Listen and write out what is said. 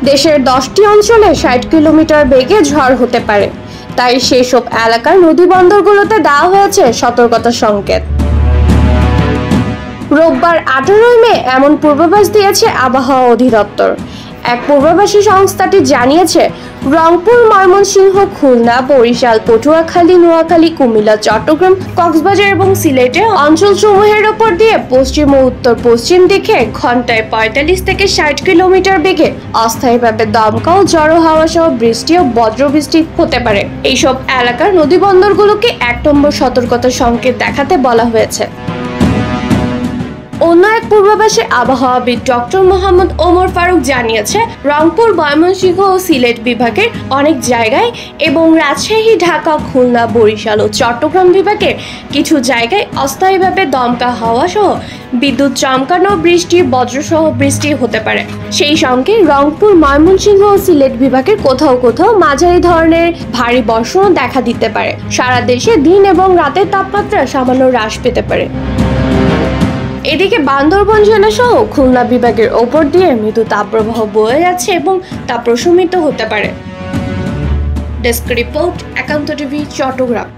দেশের 10টি অঞ্চলে 60 কিলোমিটার বেগে ঝড় হতে পারে, তাই সেসব এলাকার নদী বন্দরগুলোতে দেওয়া হয়েছে সতর্কতা সংকেত। রোববার 18 মে এমন পূর্বাভাস দিয়েছে আবহাওয়া অধিদপ্তর। এক পূর্বাভাসী সংস্থাটি জানিয়েছে, রংপুর, ময়মনসিংহ, খুলনা, বরিশাল, পটুয়াখালী, নোয়াখালী, কুমিল্লা, চট্টগ্রাম, কক্সবাজার এবং সিলেটে অঞ্চলসমূহের ওপর দিয়ে পশ্চিম ও উত্তর পশ্চিম দিকে ঘন্টায় 45 থেকে 60 কিলোমিটার বেগে অস্থায়ীভাবে দমকা ও ঝড়ো হাওয়া সহ বৃষ্টি ও বজ্রবৃষ্টি হতে পারে। এইসব এলাকার নদীবন্দরগুলোকে 1 নম্বর সতর্কতা সংকেত দেখাতে বলা হয়েছে। অন্য এক পূর্বাভাসে আবহাওয়াবিদ ডক্টর মোহাম্মদ ওমর ফারুক জানিয়েছে, রংপুর, ময়মনসিংহ ও সিলেট বিভাগের অনেক জায়গায় এবং রাজশাহী, ঢাকা, খুলনা, বরিশাল ও চট্টগ্রাম বিভাগের কিছু জায়গায় অস্থায়ীভাবে দমকা হাওয়া সহ বিদ্যুৎ চমকানো, বৃষ্টি, বজ্রসহ বৃষ্টি হতে পারে। সেই সঙ্গে রংপুর, ময়মনসিংহ ও সিলেট বিভাগের কোথাও কোথাও মাঝারি ধরনের ভারী বর্ষণও দেখা দিতে পারে। সারা দেশে দিন এবং রাতের তাপমাত্রা সামান্য হ্রাস পেতে পারে। এদিকে বান্দরবান জেলা সহ খুলনা বিভাগের ওপর দিয়ে মৃদু তাপপ্রবাহ বয়ে যাচ্ছে এবং তা প্রশমিত হতে পারে। ডেস্ক রিপোর্ট, একান্ত টিভি, চট্টগ্রাম।